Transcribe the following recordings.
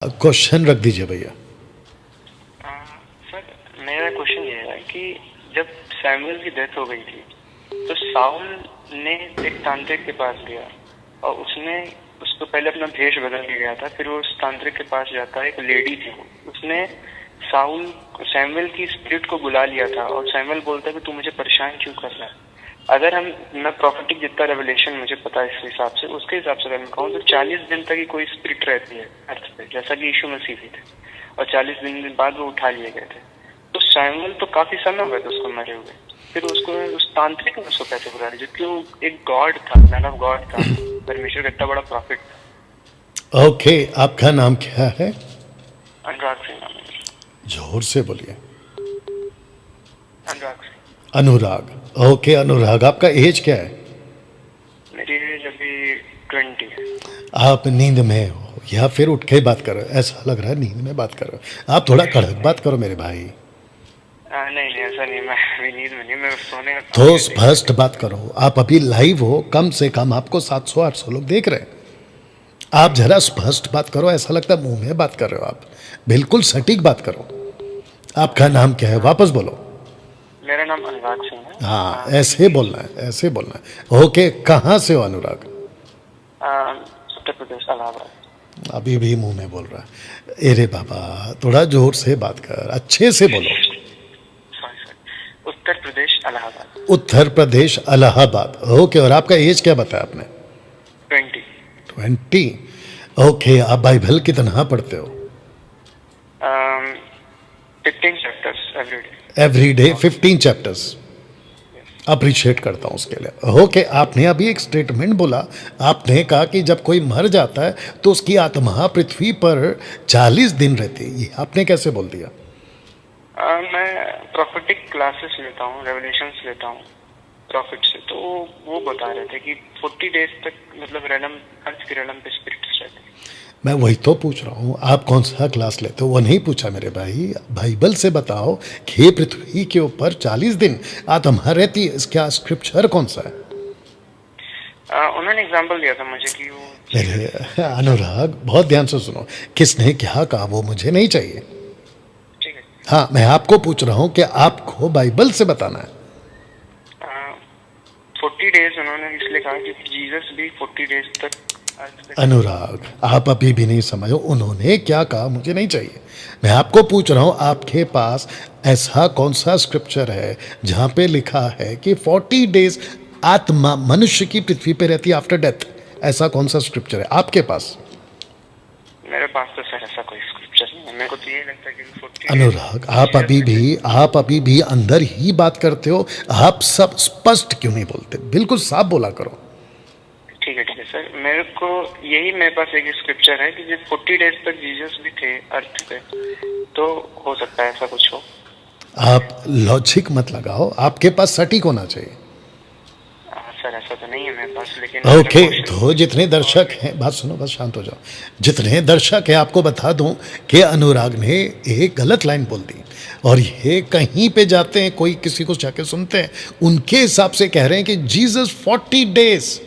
Question रख दीजिए भैया। सर मेरा क्वेश्चन ये है कि जब सैमुअल की डेथ हो गई थी तो साउल ने एक तांत्रिक के पास गया और उसने उसको पहले अपना भेष बदल के गया था। फिर वो उस तांत्रिक के पास जाता है, एक लेडी थी वो, उसने सैमुअल की स्पिरिट को बुला लिया था और सैमुअल बोलता है कि तू मुझे परेशान क्यों कर रहा है। अगर मैं प्रॉफिटिक जितना रेवलेशन मुझे पता है इस हिसाब से, उसके हिसाब से अगर मैं कहूँ तो 40 दिन तक ही कोई स्पिरिट रहती है अर्थ पे, जैसा कि यीशु मसीह भी थे, और 40 दिन बाद वो उठा लिए गए थे। तो सैमुअल तो काफी समय हो गए थे उसको मरे हुए, फिर उसको उस तांत्रिक ने उसको कैसे बुला लिया, जबकि वो एक गॉड था, मैन ऑफ गॉड था, परमेश्वर का इतना बड़ा प्रॉफिट था। ओके, आपका नाम क्या है? अनुराग सिंह नाम है। जोर से बोलिए। अनुराग सिंह। अनुराग। ओके अनुराग, आपका एज क्या है? मेरी एज अभी 20 है। आप नींद में हो या फिर उठ के बात करो? ऐसा लग रहा है नींद में बात करो। आप थोड़ा कड़क बात करो मेरे भाई। नहीं ऐसा नहीं, मैं अभी नींद में नहीं, मैं सोने का तो स्पष्ट बात करो। आप अभी लाइव हो, कम से कम आपको 700-800 लोग देख रहे हैं। आप जरा स्पष्ट बात करो, ऐसा लगता है मुंह में बात कर रहे हो आप। बिल्कुल सटीक बात करो। आपका नाम क्या है? वापस बोलो। मेरा नाम अनुराग सिंह है। हाँ, ऐसे बोलना है, ऐसे बोलना है। ओके, कहाँ से हो अनुराग? उत्तर प्रदेश, इलाहाबाद। अभी भी मुंह में बोल रहा है। अरे बाबा, थोड़ा जोर से बात कर, अच्छे से बोलो। सॉरी, उत्तर प्रदेश इलाहाबाद। उत्तर प्रदेश इलाहाबाद। ओके, और आपका एज क्या बताया आपने? 20। ओके, आप बाइबल कितना पढ़ते हो? 15 chapters everyday. Everyday 15 chapters. Appreciate करता हूँ उसके लिए। ओके, आपने अभी एक स्टेटमेंट बोला। आपने कहा कि जब कोई मर जाता है तो उसकी आत्मा पृथ्वी पर 40 दिन रहती है। ये आपने कैसे बोल दिया? मैं प्रॉफिटिक क्लासेस लेता हूँ, रेवलेशंस लेता हूँ प्रॉफिट से, तो वो बता रहे थे कि 40 डेज तक मतलब रेलम, अर्थ के रेलम पे स्पिरिट्स रहते हैं। मैं वही तो पूछ रहा हूँ, आप कौन सा क्लास लेते हो? वो नहीं पूछा मेरे भाई। बाइबल से बताओ कि पृथ्वी के ऊपर 40 दिन आत्मा रहती है, इसका स्क्रिप्चर कौन सा है? उन्होंने एग्जाम्पल दिया था मुझे कि वो मेरे अनुराग, बहुत ध्यान से सुनो। किसने क्या कहा वो मुझे नहीं चाहिए। ठीक है। हाँ, मैं आपको पूछ रहा हूँ कि आपको बाइबल से बताना है। 40 डेज उन्होंने इसलिए कहा कि जीसस भी 40 डेज तक। अनुराग, आप अभी भी नहीं समझो उन्होंने क्या कहा, मुझे नहीं चाहिए। मैं आपको पूछ रहा हूँ, आपके पास ऐसा कौन सा स्क्रिप्चर है जहाँ पे लिखा है कि 40 डेज आत्मा मनुष्य की पृथ्वी पे रहती है आफ्टर डेथ? ऐसा कौन सा स्क्रिप्चर है आपके पास? मेरे पास तो सर ऐसा कोई स्क्रिप्चर नहीं है। मेरे को तो ये लगता है कि 40 अनुराग, आप अभी भी अंदर ही बात करते हो। आप सब स्पष्ट क्यों नहीं बोलते? बिल्कुल साफ बोला करो। ठीक है सर, मेरे को यही, मेरे पास एक स्क्रिप्चर है कि जब 40 डेज तक जीसस भी थे अर्थ पे, तो हो सकता है ऐसा कुछ हो। आप लॉजिक मत लगाओ, आपके पास सटीक होना चाहिए। सर ऐसा तो नहीं है मेरे पास, लेकिन ओके, तो जितने दर्शक हैं, बात सुनो, बस शांत हो जाओ। जितने दर्शक हैं, आपको बता दूं कि अनुराग ने एक गलत लाइन बोल दी, और ये कहीं पे जाते हैं, कोई किसी को जाके सुनते हैं, उनके हिसाब से कह रहे हैं कि जीसस 40 डेज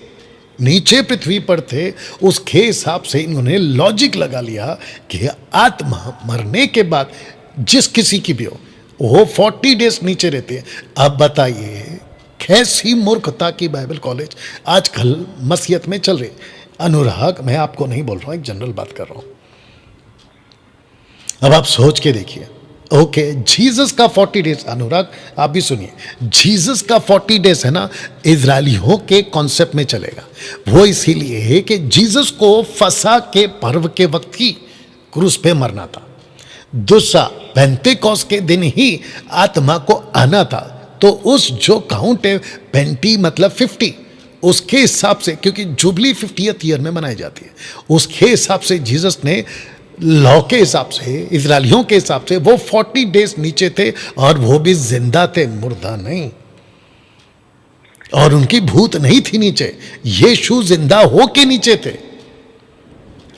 नीचे पृथ्वी पर थे। उसके हिसाब से इन्होंने लॉजिक लगा लिया कि आत्मा मरने के बाद जिस किसी की भी हो, वो 40 डेज नीचे रहती है। अब बताइए, कैसी मूर्खता की बाइबल कॉलेज आजकल मसीहत में चल रही। अनुराग, मैं आपको नहीं बोल रहा हूं, एक जनरल बात कर रहा हूं। अब आप सोच के देखिए। ओके, जीसस का 40 डेज, अनुराग आप भी सुनिए, जीसस का 40 डेज है ना, इजरायलियों के कॉन्सेप्ट में चलेगा। वो इसीलिए है कि जीसस को फसा के पर्व के वक्त ही क्रूस पे मरना था। दूसरा, पेंतेकोस्त के दिन ही आत्मा को आना था। तो उस जो काउंट है, 20 मतलब 50, उसके हिसाब से, क्योंकि जुबली 50th ईयर में मनाई जाती है, उसके हिसाब से जीसस ने लॉ के हिसाब से, इजरायलियों के हिसाब से, वो 40 डेज नीचे थे, और वो भी जिंदा थे, मुर्दा नहीं। और उनकी भूत नहीं थी नीचे, यीशु जिंदा हो के नीचे थे।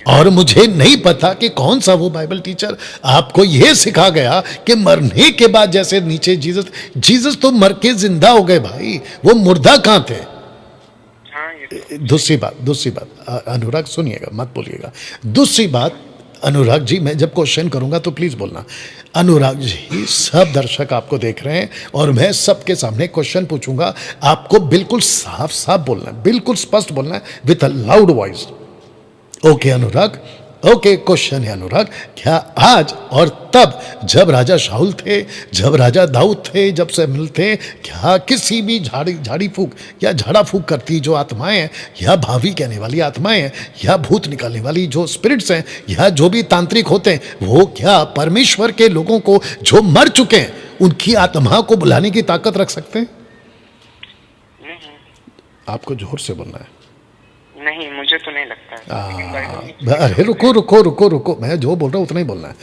और मुझे नहीं पता कि कौन सा वो बाइबल टीचर आपको यह सिखा गया कि मरने के बाद जैसे नीचे जीसस तो मर के जिंदा हो गए भाई, वो मुर्दा कहां थे? दूसरी बात अनुराग सुनिएगा, मत बोलिएगा। दूसरी बात, अनुराग जी, मैं जब क्वेश्चन करूंगा तो प्लीज बोलना। अनुराग जी, सब दर्शक आपको देख रहे हैं और मैं सबके सामने क्वेश्चन पूछूंगा, आपको बिल्कुल साफ साफ बोलना है, बिल्कुल स्पष्ट बोलना है with a loud voice. Okay Anurag, okay. Question है अनुराग, क्या आज और तब जब राजा शाऊल थे, जब राजा दाऊद थे, जब शमूएल थे, क्या किसी भी झाड़ी फूक या झाड़ा फूक करती जो आत्माएं हैं, या भावी कहने वाली आत्माएं हैं, या भूत निकालने वाली जो स्पिरिट्स हैं, या जो भी तांत्रिक होते हैं, वो क्या परमेश्वर के लोगों को जो मर चुके हैं उनकी आत्मा को बुलाने की ताकत रख सकते हैं? आपको जोर से बोलना है। नहीं, मुझे तो नहीं लगता है। अरे रुको रुको रुको रुको, मैं जो बोल रहा हूं उतना ही बोलना है।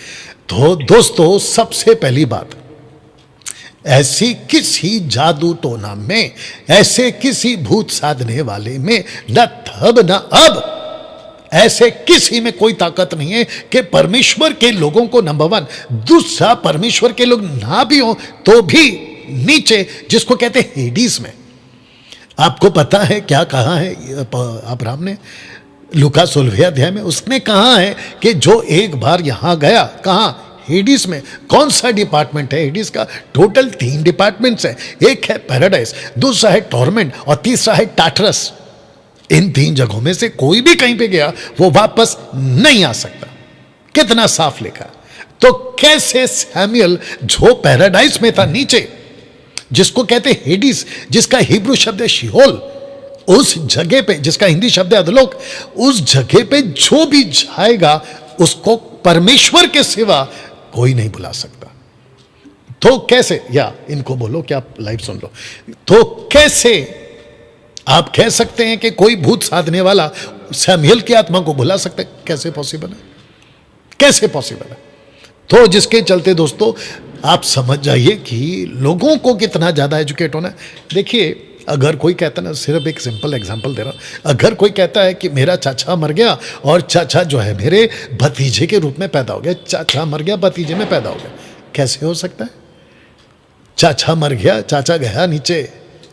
तो दोस्तों, सबसे पहली बात, ऐसी किसी जादू टोना में, ऐसे किसी भूत साधने वाले में न तब न अब ऐसे किसी में कोई ताकत नहीं है कि परमेश्वर के लोगों को, नंबर वन, दूसरा परमेश्वर के लोग ना भी हो तो भी नीचे, जिसको कहते हैं हेडीज में, आपको पता है क्या कहा है अब्राहम ने लूका 16वें अध्याय में? उसने कहा है कि जो एक बार यहां गया, कहां? हेडिस में। कौन सा डिपार्टमेंट है हेडिस का? टोटल 3 डिपार्टमेंट्स हैं। एक है पैराडाइज, दूसरा है टॉर्मेंट और तीसरा है टाटरस। इन 3 जगहों में से कोई भी कहीं पे गया वो वापस नहीं आ सकता। कितना साफ लिखा। तो कैसे सैमुअल जो पैराडाइज में था नीचे, जिसको कहते हैं हेडिस, जिसका हिब्रू शब्द है शिहोल, उस जगह पे, जिसका हिंदी शब्द है अधलोक, उस जगह पे जो भी जाएगा उसको परमेश्वर के सिवा कोई नहीं बुला सकता। तो कैसे, या इनको बोलो कि आप लाइव सुन लो, तो कैसे आप कह सकते हैं कि कोई भूत साधने वाला सैमुअल की आत्मा को बुला सकता है? कैसे पॉसिबल है? कैसे पॉसिबल है? तो जिसके चलते दोस्तों आप समझ जाइए कि लोगों को कितना ज़्यादा एजुकेट होना है। देखिए, अगर कोई कहता ना, सिर्फ एक सिंपल एग्जांपल दे रहा हूँ, अगर कोई कहता है कि मेरा चाचा मर गया और चाचा जो है मेरे भतीजे के रूप में पैदा हो गया, चाचा मर गया भतीजे में पैदा हो गया, कैसे हो सकता है? चाचा मर गया, चाचा गया नीचे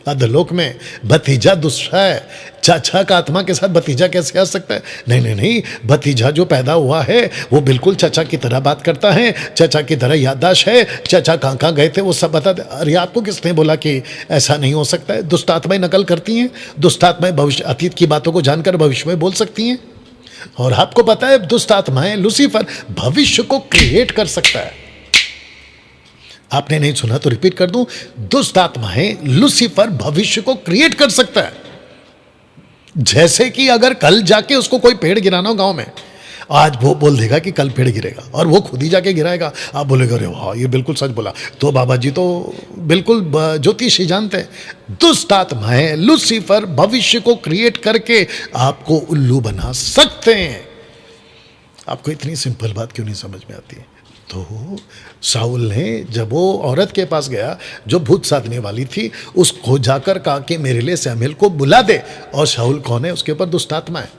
अधलोक में, भतीजा दूसरा है, चाचा का आत्मा के साथ भतीजा कैसे आ सकता है? नहीं नहीं नहीं, भतीजा जो पैदा हुआ है वो बिल्कुल चाचा की तरह बात करता है, चाचा की तरह याददाश्त है, चाचा कहाँ कहाँ गए थे वो सब बता दे। अरे आपको किसने बोला कि ऐसा नहीं हो सकता है? दुष्ट आत्माएं नकल करती हैं, दुष्ट आत्माएं भविष्य अतीत की बातों को जानकर भविष्य में बोल सकती हैं। और आपको पता है दुष्ट आत्माएं, लूसीफर भविष्य को क्रिएट कर सकता है। आपने नहीं सुना तो रिपीट कर दूं, दुष्ट आत्माएं लूसीफर भविष्य को क्रिएट कर सकता है। जैसे कि अगर कल जाके उसको कोई पेड़ गिराना हो गांव में, आज वो बोल देगा कि कल पेड़ गिरेगा और वो खुद ही जाके गिराएगा। आप बोलेगा अरे वाह ये बिल्कुल सच बोला, तो बाबा जी तो बिल्कुल ज्योतिषी जानते हैं। दुष्ट आत्माएं लूसीफर भविष्य को क्रिएट करके आपको उल्लू बना सकते हैं। आपको इतनी सिंपल बात क्यों नहीं समझ में आती है? तो शाऊल ने जब वो औरत के पास गया जो भूत साधने वाली थी, उसको जाकर कहा कि मेरे लिए सैमुएल को बुला दे। और शाऊल कौन है? उसके ऊपर दुष्ट आत्मा है।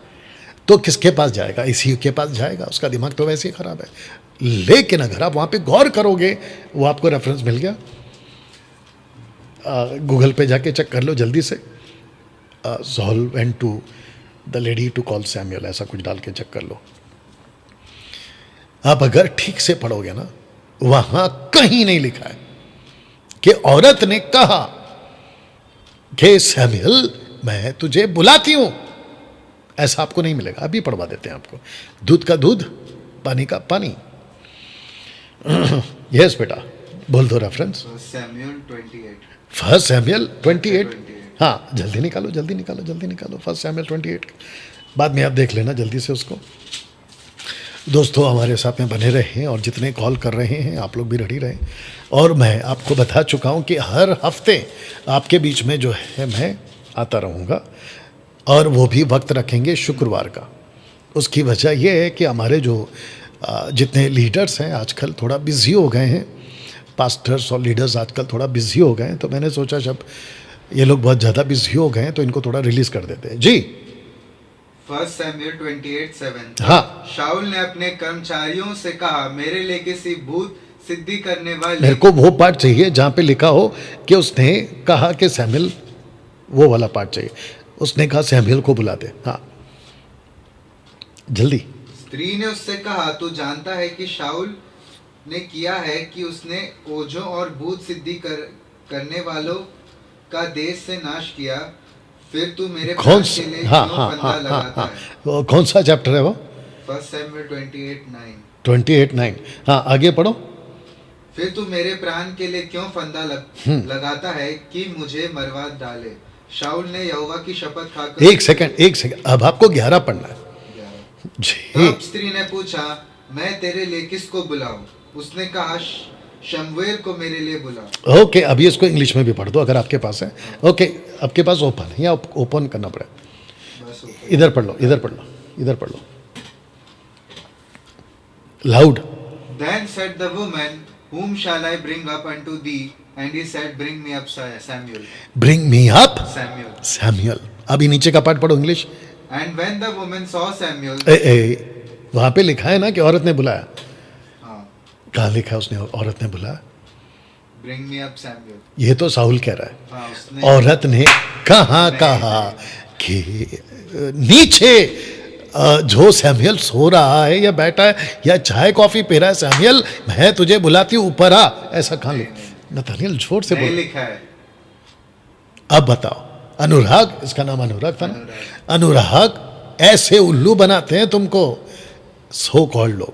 तो किसके पास जाएगा? इसी के पास जाएगा। उसका दिमाग तो वैसे ही खराब है। लेकिन अगर आप वहाँ पे गौर करोगे, वो आपको रेफरेंस मिल गया, गूगल पे जाके चेक कर लो जल्दी से, Saul went to the lady to call Samuel, ऐसा कुछ डाल के चेक कर लो। आप अगर ठीक से पढ़ोगे ना, वहां कहीं नहीं लिखा है कि औरत ने कहा कि सैमुएल मैं तुझे बुलाती हूं। ऐसा आपको नहीं मिलेगा। अभी पढ़वा देते हैं आपको। दूध का दूध, पानी का पानी। यस बेटा, बोल दो रेफरेंस। First Samuel 28। हाँ, जल्दी निकालो जल्दी निकालो जल्दी निकालो। फर्स्ट सैमुएल 28 बाद में आप देख लेना जल्दी से उसको। दोस्तों हमारे साथ में बने रहें और जितने कॉल कर रहे हैं आप लोग भी रेडी रहें। और मैं आपको बता चुका हूं कि हर हफ्ते आपके बीच में जो है मैं आता रहूंगा, और वो भी वक्त रखेंगे शुक्रवार का। उसकी वजह यह है कि हमारे जो जितने लीडर्स हैं आजकल थोड़ा बिजी हो गए हैं, पास्टर्स और लीडर्स आजकल थोड़ा बिजी हो गए हैं, तो मैंने सोचा जब ये लोग बहुत ज़्यादा बिजी हो गए हैं तो इनको थोड़ा रिलीज़ कर देते हैं। जी, फर्स्ट सैमुएल 28:7। हाँ, शाऊल ने अपने कर्मचारियों से कहा, मेरे लिए किसी भूत सिद्धि करने वाले। मेरे को वो पार्ट चाहिए जहाँ पे लिखा हो कि उसने कहा कि सैमुएल, वो वाला पार्ट चाहिए। उसने कहा सैमुएल को बुला दे। हाँ जल्दी। स्त्री ने उससे कहा, तू जानता है कि शाऊल ने किया है कि उसने ओझों और भूत सिद्धि करने वालों का देश से नाश किया। फिर तू मेरे कौन प्राण सा? के लिए हाँ क्यों हाँ फंदा हाँ हाँ लगाता हाँ है? वो कौन सा चैप्टर है वो? 1 Samuel 28:9। 28:9। हाँ आगे पढ़ो। फिर तू मेरे प्राण के लिए क्यों फंदा लगाता है कि मुझे मरवा डाले? शाऊल ने यहोवा की शपथ खाकर एक सेकंड, अब आपको 11 पढ़ना है जी। तब स्त्री ने पूछा, मैं तेरे लिए किसको बुलाऊं? उसने कहा, शमूएल को मेरे लिए बुला। ओके, अभी इसको इंग्लिश में भी पढ़ दो अगर आपके पास है। ओके, आपके पास ओपन है या ओपन करना पड़ेगा? बस ओके। इधर पढ़ लो, इधर पढ़ लो, इधर पढ़ लो loud. Then said the woman, whom shall I bring up unto thee? And he said, bring me up Samuel. Bring me up Samuel. Samuel. अभी नीचे का पार्ट पढ़ो English. And when the woman saw Samuel, वहां पे लिखा है ना कि औरत ने बुलाया। हाँ, कहाँ लिखा है उसने औरत ने बुलाया? bring me up Samuel. ये तो साहुल कह रहा है। हाँ, उसने औरत ने कहाँ कहा कि नीचे जो सैमुअल सो रहा है या बैठा है या चाय कॉफी पी रहा है, सैमुअल मैं तुझे बुलाती हूँ ऊपर आ, ऐसा कहाँ लिखा? नथानियल जोर से नहीं बोल। लिखा है। अब बताओ, अनुराग, इसका नाम अनुराग था ना? अनुराग ऐसे उल्लू बनाते हैं तुमको सो कॉल्ड लोग।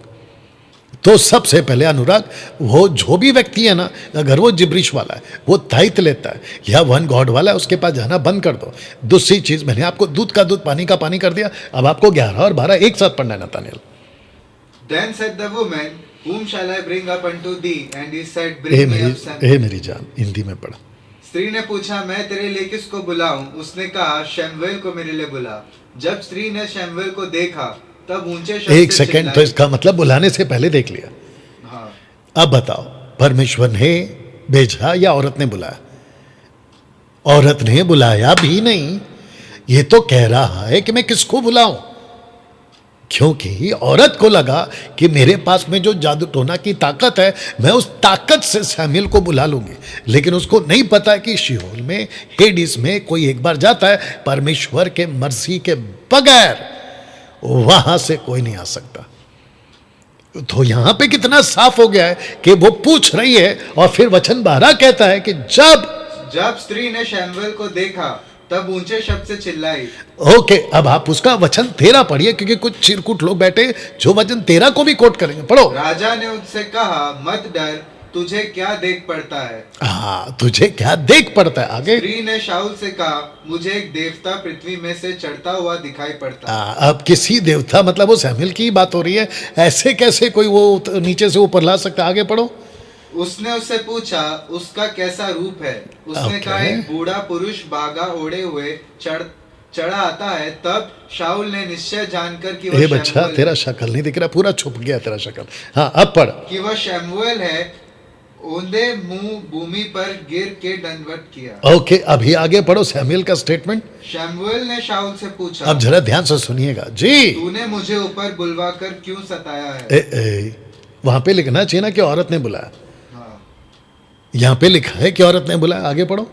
तो सबसे पहले अनुराग, वो जो भी व्यक्ति है ना, अगर वो जिब्रिश वाला है, वो दायित्व लेता है या वन गॉड वाला है, उसके पास जाना बंद कर दो। दूसरी चीज, मैंने आपको दूध का दूध पानी का पानी कर दिया, अब आपको 11 और 12 एक साथ पढ़ना है Nathaniel. Then said the woman, whom shall I bring up unto thee? And he said, bring me up Samuel. मेरी जान, हिंदी में पढ़ा। स्त्री ने पूछा, मैं तेरे लिए किसको बुलाऊं? उसने कहा, शमूएल को मेरे लिए बुला। जब स्त्री ने शमूएल को देखा, तब ऊंचे शब्द एक से सेकंड, तो चिल्लाई। इसका मतलब बुलाने से पहले देख लिया। हाँ, अब बताओ, परमेश्वर ने भेजा या औरत ने बुलाया? औरत ने बुलाया भी नहीं। ये तो कह रहा है कि मैं किसको बुलाऊं, क्योंकि औरत को लगा कि मेरे पास में जो जादू टोना की ताकत है, मैं उस ताकत से सैमुएल को बुला लूंगी। लेकिन उसको नहीं पता कि शिहोल में, हेडिस में कोई एक बार जाता है, परमेश्वर के मर्जी के बगैर वहां से कोई नहीं आ सकता। तो यहां पे कितना साफ हो गया है कि वो पूछ रही है और फिर वचन 12 कहता है कि जब स्त्री ने शमूएल को देखा, तब ऊंचे शब्द से चिल्लाई। ओके, अब आप उसका वचन 13 पढ़िए, क्योंकि कुछ चिरकुट लोग बैठे जो वचन 13 को भी कोट करेंगे। पढ़ो। राजा ने उससे कहा, मत डर, तुझे क्या देख पड़ता है? हाँ, तुझे क्या देख पड़ता है? आगे। स्त्री ने शाऊल से कहा, मुझे एक देवता पृथ्वी में से चढ़ता हुआ दिखाई पड़ता है। अब किसी देवता, मतलब वो सैमुएल की बात हो रही है, ऐसे कैसे कोई वो नीचे से ऊपर ला सकता है? आगे पढ़ो। उसने उससे पूछा, उसका कैसा रूप है? उसने कहा, एक बूढ़ा पुरुष बागा ओढ़े हुए चढ़ा आता है। तब शाऊल ने निश्चय जानकर कि वह बच्चा, शमूएल तेरा शक्ल नहीं दिख रहा, पूरा छुप गया तेरा शक्ल। हाँ, अब पढ़। कि वह शमूएल है, औंधे मुंह भूमि पर गिर के दंडवत किया। ओके, अभी आगे पढ़ो सैमुएल का स्टेटमेंट। शमूएल ने शाऊल से पूछा, अब जरा ध्यान से सुनिएगा जी। तूने मुझे ऊपर बुलवाकर क्यों सताया है? वहां पे लिखना चाहिए ना कि औरत ने बुलाया, हाँ। यहाँ पे लिखा है कि औरत ने बुलाया। आगे पढ़ो।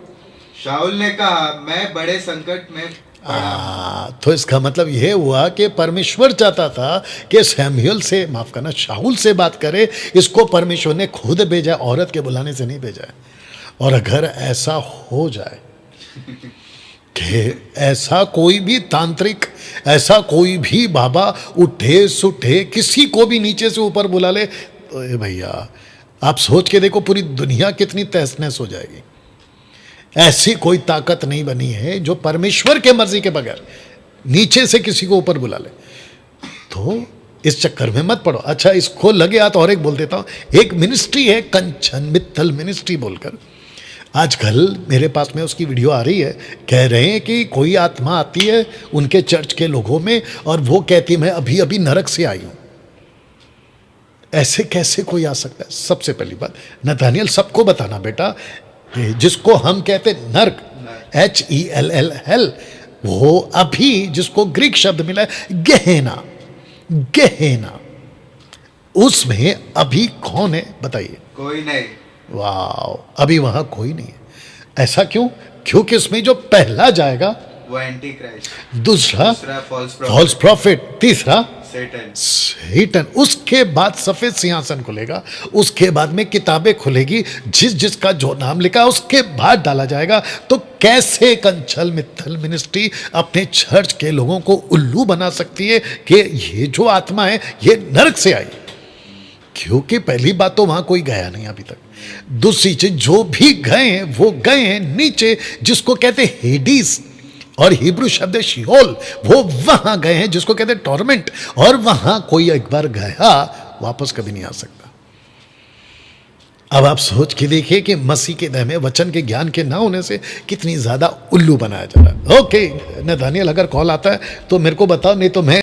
शाऊल ने कहा, मैं बड़े संकट में पड़ा। तो इसका मतलब यह हुआ कि परमेश्वर चाहता था कि सैमुएल से, माफ करना, शाऊल से बात करे। इसको परमेश्वर ने खुद भेजा, औरत के बुलाने से नहीं भेजा है। और अगर ऐसा हो जाए कि ऐसा कोई भी तांत्रिक, ऐसा कोई भी बाबा उठे सुठे किसी को भी नीचे से ऊपर बुला ले, तो ए भैया आप सोच के देखो पूरी दुनिया कितनी तहस नहस हो जाएगी। ऐसी कोई ताकत नहीं बनी है जो परमेश्वर के मर्जी के बगैर नीचे से किसी को ऊपर बुला ले। तो इस चक्कर में मत पड़ो। अच्छा, इसको लगे हाथ और एक बोल देता हूं। एक मिनिस्ट्री है कंचन मित्तल मिनिस्ट्री बोलकर, आजकल मेरे पास में उसकी वीडियो आ रही है। कह रहे हैं कि कोई आत्मा आती है उनके चर्च के लोगों में और वो कहती मैं अभी अभी नरक से आई हूं। ऐसे कैसे कोई आ सकता है? सबसे पहली बात, नथानियल सबको बताना बेटा, जिसको हम कहते नर्क, HELL हेल, वो अभी जिसको ग्रीक शब्द मिला है गेहेना, गेहेना, उसमें अभी कौन है बताइए? कोई नहीं। वाह, अभी वहां कोई नहीं है। ऐसा क्यों? क्योंकि इसमें जो पहला जाएगा वो एंटी क्राइस्ट, दूसरा फॉल्स फॉल्स प्रॉफिट, तीसरा सेटन, उसके बाद सफेद सिंहासन खुलेगा, उसके बाद में किताबें खुलेगी, जिसका जो नाम लिखा उसके बाद डाला जाएगा। तो कैसे कंचल मित्तल मिनिस्ट्री अपने चर्च के लोगों को उल्लू बना सकती है कि ये जो आत्मा है ये नरक से आई? क्योंकि पहली बात तो वहां कोई गया नहीं अभी तक। दूसरी चीज, जो भी गए हैं वो गए हैं नीचे, जिसको कहते हैं हेडीज, और हिब्रू शब्द है शिओल, वो वहां गए हैं जिसको कहते हैं टॉर्मेंट, और वहां कोई एक बार गया वापस कभी नहीं आ सकता। अब आप सोच के देखिए कि मसीह के दम में वचन के ज्ञान के ना होने से कितनी ज्यादा उल्लू बनाया जा रहा है। ओके नथानियल, अगर कॉल आता है तो मेरे को बताओ, नहीं तो मैं